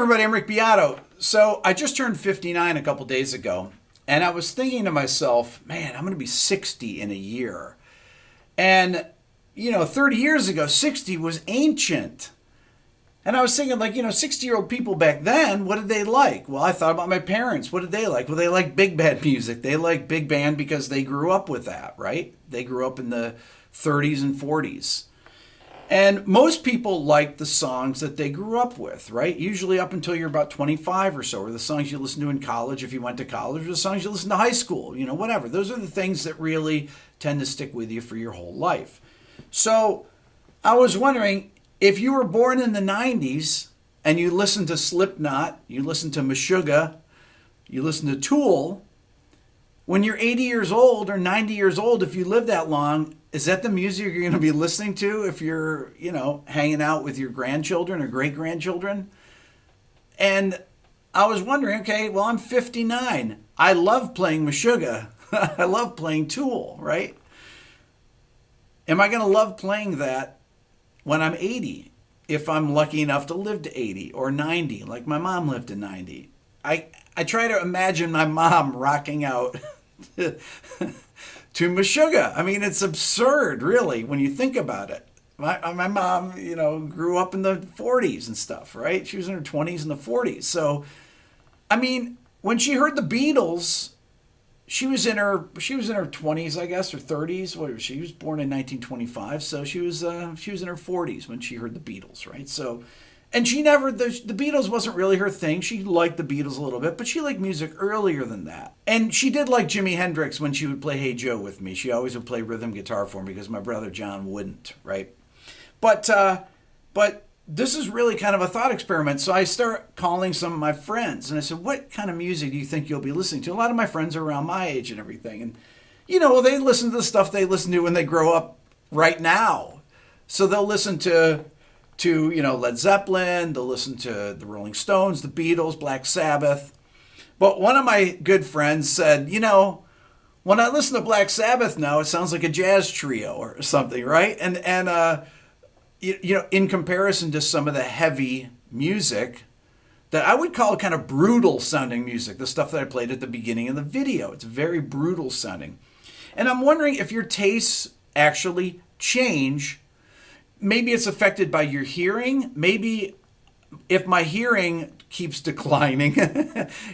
everybody, I'm Rick Beato. So I just turned 59 a couple days ago, and I was thinking to myself, man, I'm going to be 60 in a year. And, 30 years ago, 60 was ancient. And I was thinking, 60-year-old people back then, what did they like? Well, I thought about my parents. What did they like? Well, they liked big band music. They liked big band because they grew up with that, right? They grew up in the 30s and 40s. And most people like the songs that they grew up with, right? Usually up until you're about 25 or so, or the songs you listen to in college if you went to college, or the songs you listen to high school, whatever. Those are the things that really tend to stick with you for your whole life. So I was wondering, if you were born in the 90s and you listened to Slipknot, you listened to Meshuggah, you listened to Tool, when you're 80 years old or 90 years old, if you live that long, is that the music you're going to be listening to if you're, hanging out with your grandchildren or great-grandchildren? And I was wondering, okay, well, I'm 59. I love playing Meshuggah. I love playing Tool, right? Am I going to love playing that when I'm 80, if I'm lucky enough to live to 80 or 90, like my mom lived to 90? I try to imagine my mom rocking out to Meshuggah. I mean, it's absurd, really, when you think about it. My mom, grew up in the 40s and stuff, right? She was in her 20s and the 40s. So, I mean, when she heard the Beatles, she was in her 20s, I guess, or 30s. She was born in 1925, so she was in her 40s when she heard the Beatles, right? So, and she never, the Beatles wasn't really her thing. She liked the Beatles a little bit, but she liked music earlier than that. And she did like Jimi Hendrix when she would play Hey Joe with me. She always would play rhythm guitar for me because my brother John wouldn't, right? But this is really kind of a thought experiment. So I start calling some of my friends, and I said, what kind of music do you think you'll be listening to? A lot of my friends are around my age and everything. And, they listen to the stuff they listen to when they grow up right now. So they'll listen to Led Zeppelin, they'll listen to the Rolling Stones, the Beatles, Black Sabbath. But one of my good friends said, when I listen to Black Sabbath now, it sounds like a jazz trio or something, right? And in comparison to some of the heavy music that I would call kind of brutal sounding music, the stuff that I played at the beginning of the video, it's very brutal sounding. And I'm wondering if your tastes actually change. Maybe it's affected by your hearing. Maybe if my hearing keeps declining,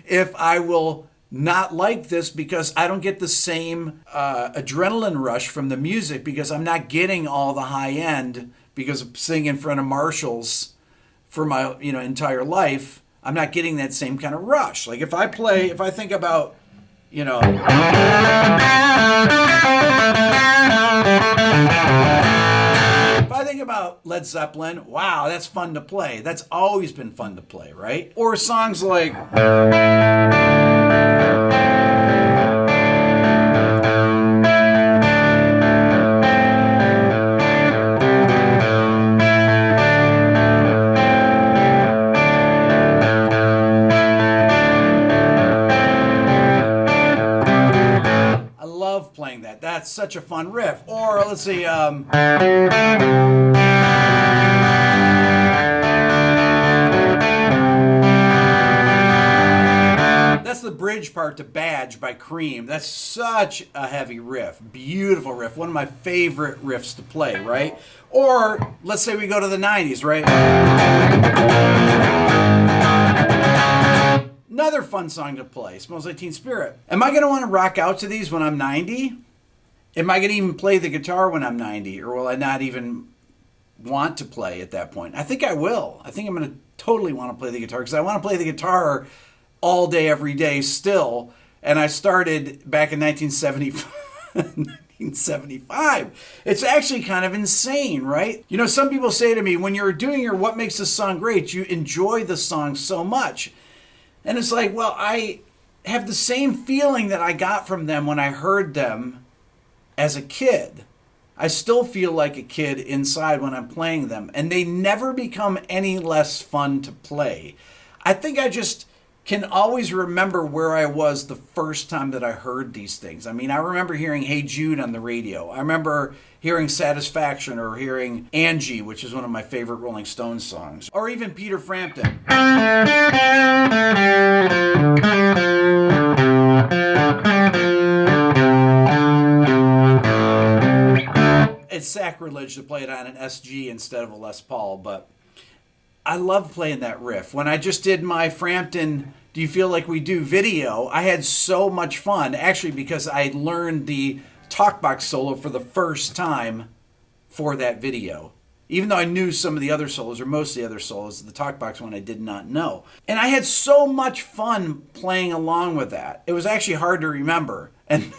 if I will not like this because I don't get the same adrenaline rush from the music because I'm not getting all the high end because of singing in front of marshals for my entire life. I'm not getting that same kind of rush. Like if I think about, if I think about Led Zeppelin, wow, that's fun to play. That's always been fun to play, right? Or songs like playing that. That's such a fun riff. Or let's see, that's the bridge part to Badge by Cream. That's such a heavy riff. Beautiful riff. One of my favorite riffs to play, right? Or let's say we go to the 90s, right? Another fun song to play, Smells Like Teen Spirit. Am I going to want to rock out to these when I'm 90? Am I going to even play the guitar when I'm 90? Or will I not even want to play at that point? I think I will. I think I'm going to totally want to play the guitar because I want to play the guitar all day, every day still. And I started back in 1975. It's actually kind of insane, right? Some people say to me, when you're doing your What Makes This Song Great, you enjoy the song so much. And it's like, well, I have the same feeling that I got from them when I heard them as a kid. I still feel like a kid inside when I'm playing them. And they never become any less fun to play. I think I just can always remember where I was the first time that I heard these things. I mean, I remember hearing Hey Jude on the radio. I remember hearing Satisfaction or hearing Angie, which is one of my favorite Rolling Stones songs, or even Peter Frampton. It's sacrilege to play it on an SG instead of a Les Paul, but I love playing that riff. When I just did my Frampton Do You Feel Like We Do video, I had so much fun, actually, because I learned the talkbox solo for the first time for that video. Even though I knew some of the other solos, or most of the other solos, the talkbox one I did not know. And I had so much fun playing along with that. It was actually hard to remember. And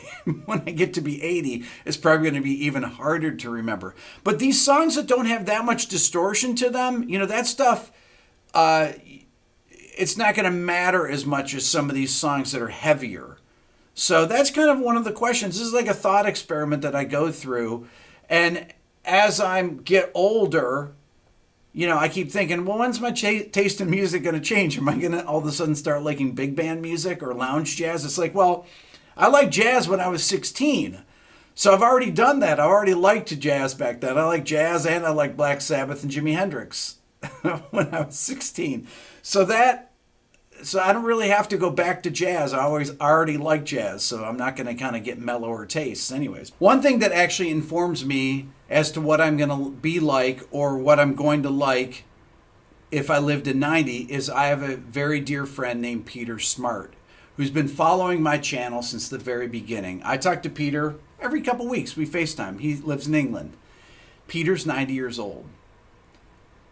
when I get to be 80, it's probably going to be even harder to remember. But these songs that don't have that much distortion to them, you know, that stuff, it's not going to matter as much as some of these songs that are heavier. So that's kind of one of the questions. This is like a thought experiment that I go through. And as I get older, you know, I keep thinking, well, when's my taste in music going to change? Am I going to all of a sudden start liking big band music or lounge jazz? It's like, well, I liked jazz when I was 16. So I've already done that. I already liked jazz back then. I like jazz and I like Black Sabbath and Jimi Hendrix when I was 16. So I don't really have to go back to jazz. I always already liked jazz, so I'm not going to kind of get mellower tastes anyways. One thing that actually informs me as to what I'm going to be like or what I'm going to like if I lived in 90 is I have a very dear friend named Peter Smart, who's been following my channel since the very beginning. I talk to Peter every couple weeks. We FaceTime. He lives in England. Peter's 90 years old.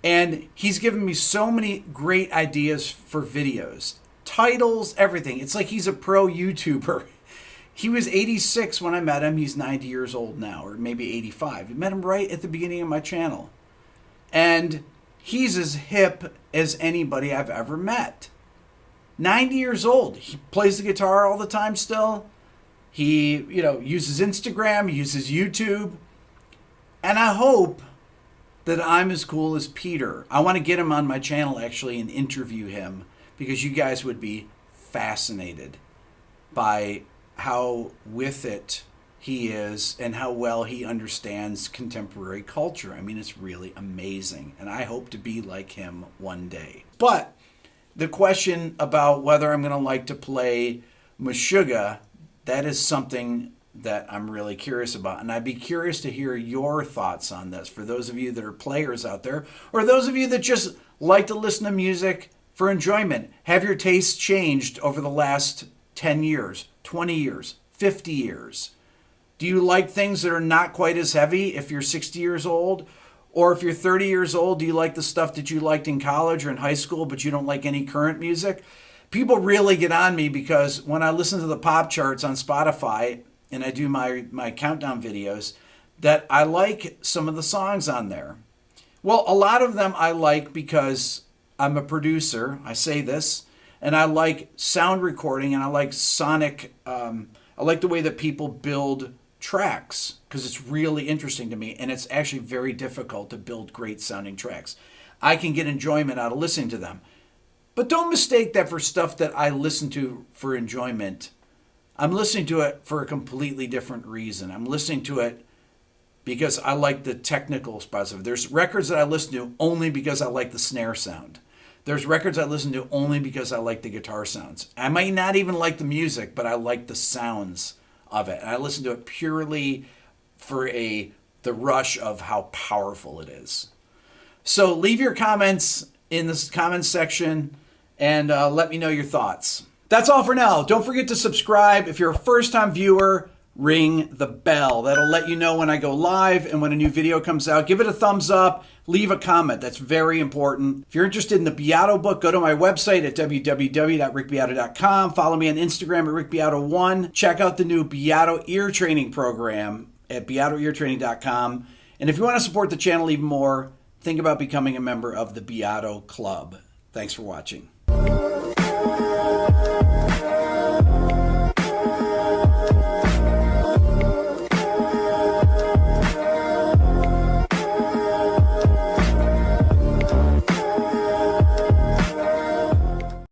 And he's given me so many great ideas for videos, titles, everything. It's like he's a pro YouTuber. He was 86 when I met him. He's 90 years old now, or maybe 85. I met him right at the beginning of my channel. And he's as hip as anybody I've ever met. 90 years old. He plays the guitar all the time still. He, you know, uses Instagram, uses YouTube. And I hope that I'm as cool as Peter. I want to get him on my channel actually and interview him because you guys would be fascinated by how with it he is and how well he understands contemporary culture. I mean, it's really amazing. And I hope to be like him one day. But the question about whether I'm going to like to play Meshuggah, that is something that I'm really curious about. And I'd be curious to hear your thoughts on this for those of you that are players out there, or those of you that just like to listen to music for enjoyment. Have your tastes changed over the last 10 years, 20 years, 50 years? Do you like things that are not quite as heavy if you're 60 years old? Or if you're 30 years old, do you like the stuff that you liked in college or in high school, but you don't like any current music? People really get on me because when I listen to the pop charts on Spotify and I do my countdown videos, that I like some of the songs on there. Well, a lot of them I like because I'm a producer. I say this. And I like sound recording and I like sonic. I like the way that people build tracks because it's really interesting to me. And it's actually very difficult to build great sounding tracks. I can get enjoyment out of listening to them. But don't mistake that for stuff that I listen to for enjoyment. I'm listening to it for a completely different reason. I'm listening to it because I like the technical spots of it. There's records that I listen to only because I like the snare sound. There's records I listen to only because I like the guitar sounds. I might not even like the music, but I like the sounds of it. And I listen to it purely for the rush of how powerful it is. So leave your comments in the comments section and let me know your thoughts. That's all for now. Don't forget to subscribe. If you're a first-time viewer, ring the bell. That'll let you know when I go live and when a new video comes out. Give it a thumbs up. Leave a comment. That's very important. If you're interested in the Beato book, go to my website at www.rickbeato.com. Follow me on Instagram at rickbeato1. Check out the new Beato ear training program at beatoeartraining.com. And if you want to support the channel even more, think about becoming a member of the Beato Club. Thanks for watching.